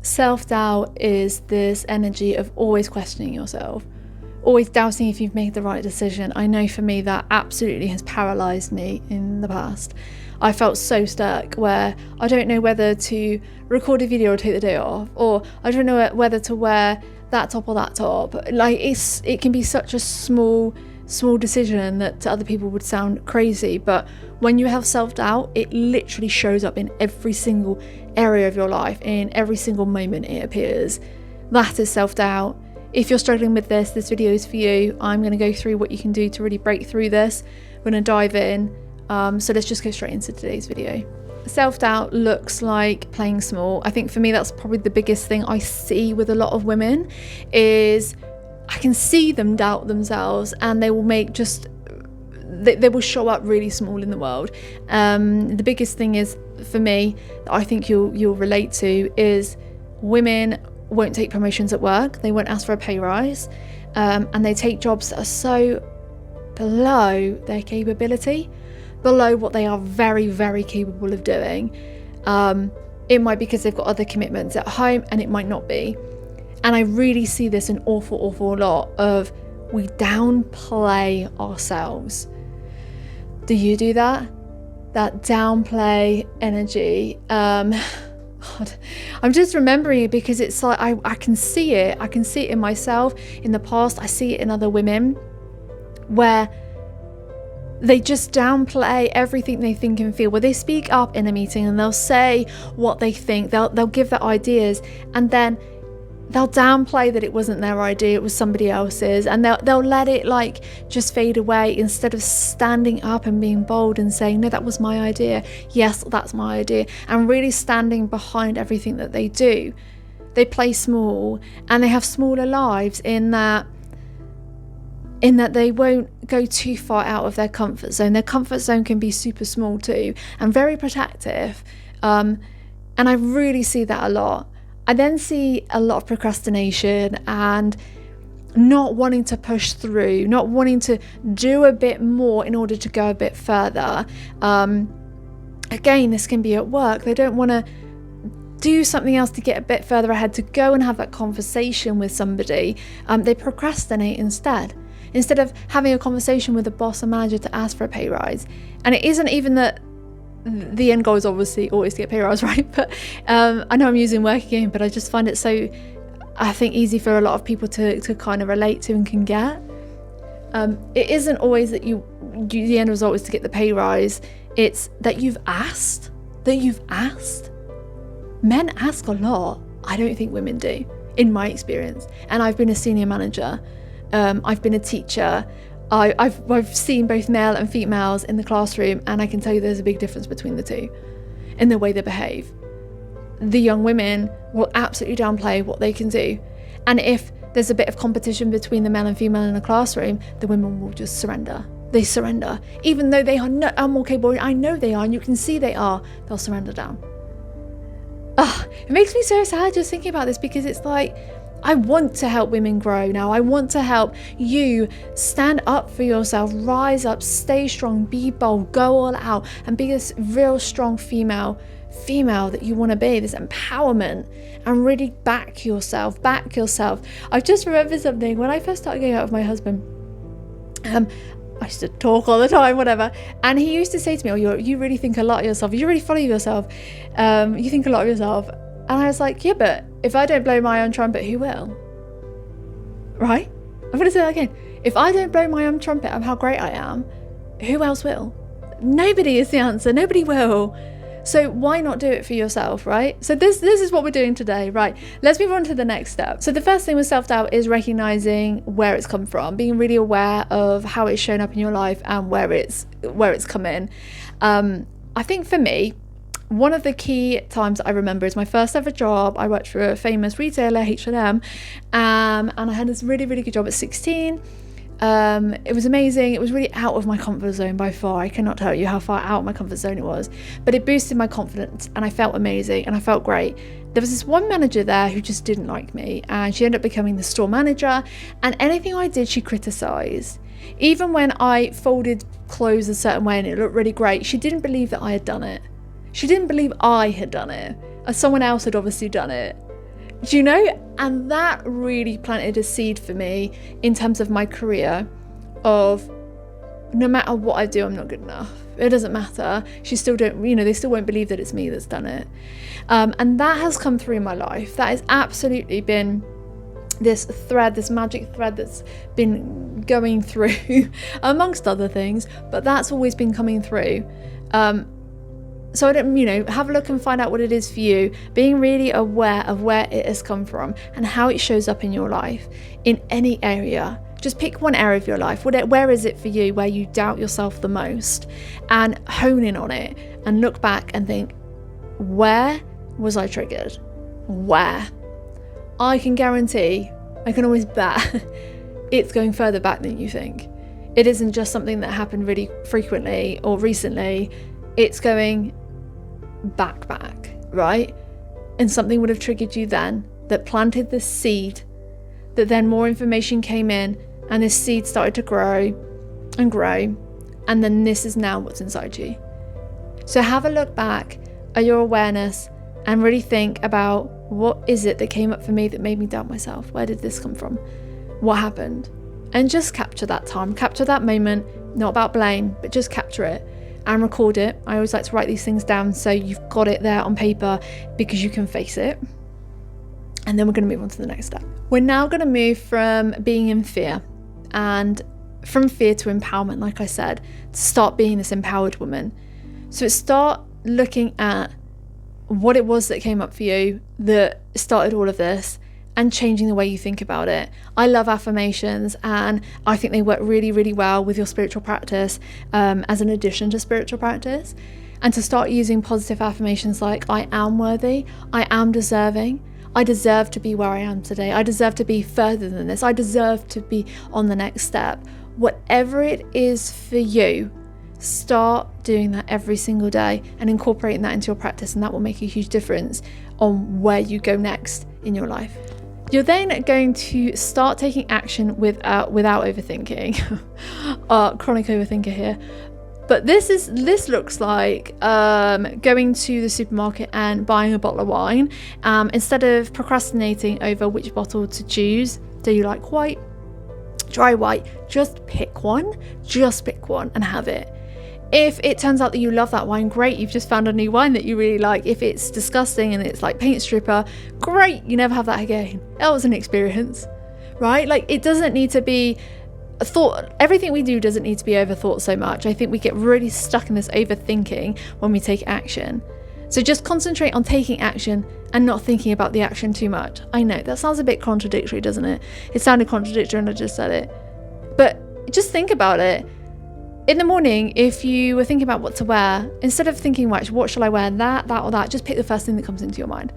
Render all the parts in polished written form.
Self-doubt is this energy of always questioning yourself, always doubting if you've made the right decision. I know for me that absolutely has paralyzed me in the past. I felt so stuck where I don't know whether to record a video or take the day off, or I don't know whether to wear that top or that top. Like it can be such a small decision that to other people would sound crazy, but when you have self-doubt, it literally shows up in every single area of your life, in every single moment it appears. That is self-doubt. If you're struggling with this video is for you. I'm going to go through what you can do to really break through this. We're going to dive in. So let's just go straight into today's video. Self-doubt looks like playing small. I think for me that's probably the biggest thing I see with a lot of women, is I can see them doubt themselves, and they will make they will show up really small in the world. The biggest thing is for me that I think you'll relate to is women won't take promotions at work. They won't ask for a pay rise, and they take jobs that are so below their capability, below what they are very, very capable of doing. It might be because they've got other commitments at home, and it might not be. And I really see this an awful lot of, we downplay ourselves. Do you do that? That downplay energy. God, I'm just remembering it because it's like I can see it. I can see it in myself in the past. I see it in other women where they just downplay everything they think and feel. Where they speak up in a meeting and they'll say what they think. They'll give their ideas, and then they'll downplay that it wasn't their idea, it was somebody else's, and they'll let it like just fade away, instead of standing up and being bold and saying, no, that was my idea, yes, that's my idea, and really standing behind everything that they do. They play small, and they have smaller lives in that they won't go too far out of their comfort zone. Their comfort zone can be super small too, and very protective, and I really see that a lot. I then see a lot of procrastination and not wanting to push through, not wanting to do a bit more in order to go a bit further. Again, this can be at work. They don't want to do something else to get a bit further ahead, to go and have that conversation with somebody. They procrastinate instead of having a conversation with a boss or manager to ask for a pay rise. And it isn't even that the end goal is obviously always to get pay rise, right? But I know I'm using work again, but I just find it so, I think, easy for a lot of people to kind of relate to and can get. It isn't always that the end result is to get the pay rise. It's that you've asked. Men ask a lot. I don't think women do, in my experience. And I've been a senior manager. I've been a teacher. I've seen both male and females in the classroom, and I can tell you there's a big difference between the two in the way they behave. The young women will absolutely downplay what they can do, and if there's a bit of competition between the male and female in a classroom, the women will just surrender. They surrender, even though they are more capable. I know they are, and you can see they are. They'll surrender down. It makes me so sad just thinking about this, because it's like, I want to help women grow now. I want to help you stand up for yourself, rise up, stay strong, be bold, go all out, and be this real strong female that you want to be, this empowerment, and really back yourself. I just remember something when I first started going out with my husband. I used to talk all the time, whatever, and he used to say to me, oh, you really think a lot of yourself, you really follow yourself, you think a lot of yourself. And I was like, yeah, but if I don't blow my own trumpet, who will? Right? I'm going to say that again. If I don't blow my own trumpet of how great I am, who else will? Nobody is the answer. Nobody will. So why not do it for yourself, right? So this is what we're doing today, right? Let's move on to the next step. So the first thing with self-doubt is recognizing where it's come from, being really aware of how it's shown up in your life and where it's come in. I think for me, one of the key times I remember is my first ever job. I worked for a famous retailer, H&M, and I had this really, really good job at 16. It was amazing. It was really out of my comfort zone by far. I cannot tell you how far out of my comfort zone it was, but it boosted my confidence, and I felt amazing and I felt great. There was this one manager there who just didn't like me, and she ended up becoming the store manager, and anything I did she criticized. Even when I folded clothes a certain way and it looked really great, she didn't believe that I had done it. She didn't believe I had done it, as someone else had obviously done it. Do you know? And that really planted a seed for me in terms of my career of no matter what I do, I'm not good enough. It doesn't matter. They still won't believe that it's me that's done it. And that has come through my life. That has absolutely been this magic thread that's been going through amongst other things, but that's always been coming through. So I don't, have a look and find out what it is for you, being really aware of where it has come from and how it shows up in your life in any area. Just pick one area of your life. Where is it for you where you doubt yourself the most, and hone in on it and look back and think, where was I triggered? Where? I can guarantee, I can always bet it's going further back than you think. It isn't just something that happened really frequently or recently. It's going back, right? And something would have triggered you then that planted this seed, that then more information came in and this seed started to grow and grow, and then this is now what's inside you. So have a look back at your awareness and really think about, what is it that came up for me that made me doubt myself? Where did this come from? What happened? And just capture that time, capture that moment, not about blame, but just capture it and record it. I always like to write these things down so you've got it there on paper because you can face it. And then we're going to move on to the next step. We're now going to move from being in fear and from fear to empowerment, like I said, to start being this empowered woman. So start looking at what it was that came up for you that started all of this and changing the way you think about it. I love affirmations, and I think they work really, really well with your spiritual practice as an addition to spiritual practice. And to start using positive affirmations like, I am worthy, I am deserving, I deserve to be where I am today, I deserve to be further than this, I deserve to be on the next step. Whatever it is for you, start doing that every single day and incorporating that into your practice, and that will make a huge difference on where you go next in your life. You're then going to start taking action without overthinking. Chronic overthinker here. But this looks like going to the supermarket and buying a bottle of wine. Instead of procrastinating over which bottle to choose, do you like white, dry white? Just pick one and have it. If it turns out that you love that wine, great, you've just found a new wine that you really like. If it's disgusting and it's like paint stripper, great, you never have that again. That was an experience, right? Like, it doesn't need to be a thought. Everything we do doesn't need to be overthought so much. I think we get really stuck in this overthinking when we take action. So just concentrate on taking action and not thinking about the action too much. I know, that sounds a bit contradictory, doesn't it? It sounded contradictory and I just said it. But just think about it. In the morning, if you were thinking about what to wear, instead of thinking, right, what shall I wear, that or that, just pick the first thing that comes into your mind.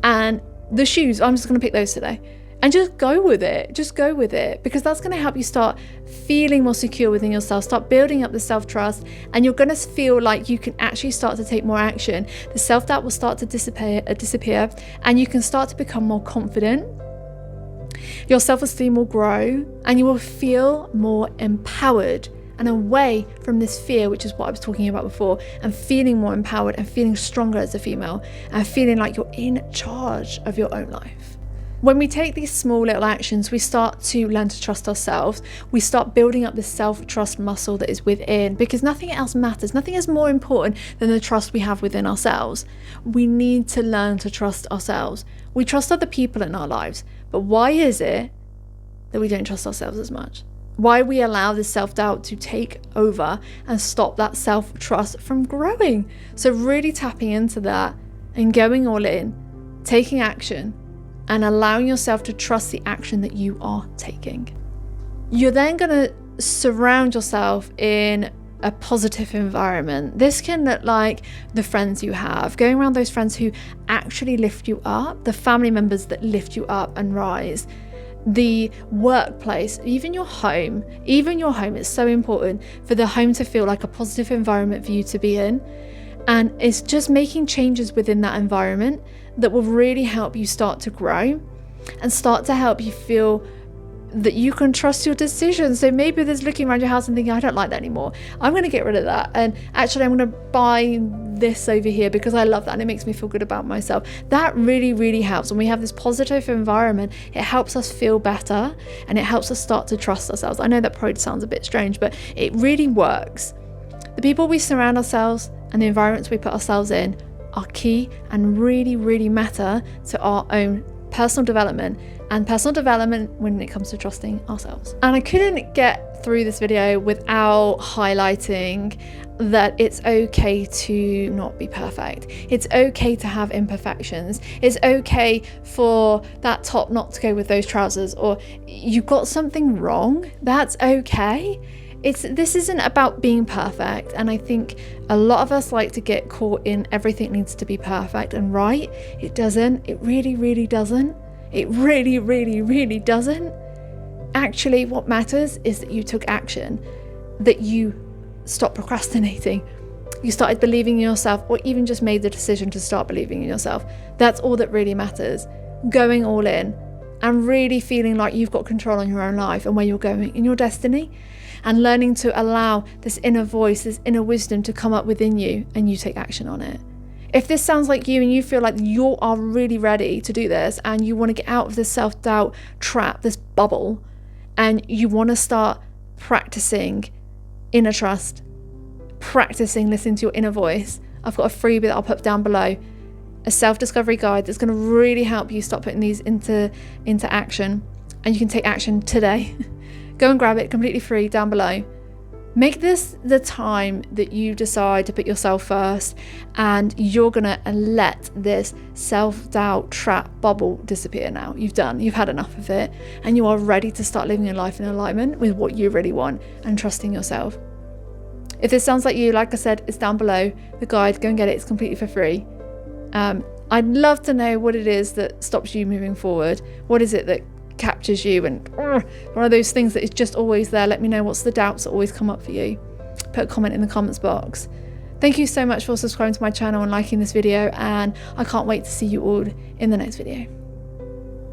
And the shoes, I'm just going to pick those today. And just go with it, because that's going to help you start feeling more secure within yourself, start building up the self-trust, and you're going to feel like you can actually start to take more action. The self-doubt will start to disappear, and you can start to become more confident. Your self-esteem will grow, and you will feel more empowered and away from this fear, which is what I was talking about before, and feeling more empowered and feeling stronger as a female and feeling like you're in charge of your own life. When we take these small little actions, we start to learn to trust ourselves. We start building up this self-trust muscle that is within, because nothing else matters. Nothing is more important than the trust we have within ourselves. We need to learn to trust ourselves. We trust other people in our lives, but why is it that we don't trust ourselves as much? Why we allow this self-doubt to take over and stop that self-trust from growing? So really tapping into that and going all in, taking action, and allowing yourself to trust the action that you are taking. You're then going to surround yourself in a positive environment. This can look like the friends you have, going around those friends who actually lift you up, the family members that lift you up and rise, the workplace, even your home. It's so important for the home to feel like a positive environment for you to be in. And it's just making changes within that environment that will really help you start to grow and start to help you feel that you can trust your decisions. So maybe there's looking around your house and thinking, I don't like that anymore. I'm going to get rid of that. And actually, I'm going to buy this over here because I love that and it makes me feel good about myself. That really, really helps. When we have this positive environment, it helps us feel better and it helps us start to trust ourselves. I know that probably sounds a bit strange, but it really works. The people we surround ourselves and the environments we put ourselves in are key and really, really matter to our own personal development and personal development when it comes to trusting ourselves. And I couldn't get through this video without highlighting that it's okay to not be perfect. It's okay to have imperfections. It's okay for that top not to go with those trousers, or you got something wrong. That's okay. This isn't about being perfect, and I think a lot of us like to get caught in everything needs to be perfect and right. It doesn't. It really, really doesn't. It really, really, really doesn't. Actually, what matters is that you took action, that you stopped procrastinating, you started believing in yourself, or even just made the decision to start believing in yourself. That's all that really matters. Going all in and really feeling like you've got control on your own life and where you're going in your destiny, and learning to allow this inner voice, this inner wisdom to come up within you and you take action on it. If this sounds like you and you feel like you are really ready to do this and you want to get out of this self-doubt trap, this bubble, and you want to start practicing inner trust, practicing listening to your inner voice, I've got a freebie that I'll put down below, a self-discovery guide that's going to really help you start putting these into action, and you can take action today. Go and grab it, completely free, down below. Make this the time that you decide to put yourself first, and you're gonna let this self-doubt trap bubble disappear now. You've had enough of it, and you are ready to start living your life in alignment with what you really want and trusting yourself. If this sounds like you, like I said, it's down below, the guide, go and get it, it's completely for free. I'd love to know what it is that stops you moving forward. What is it that captures you, and one of those things that is just always there? Let me know what's the doubts that always come up for you. Put a comment in the comments box. Thank you so much for subscribing to my channel and liking this video, and I can't wait to see you all in the next video.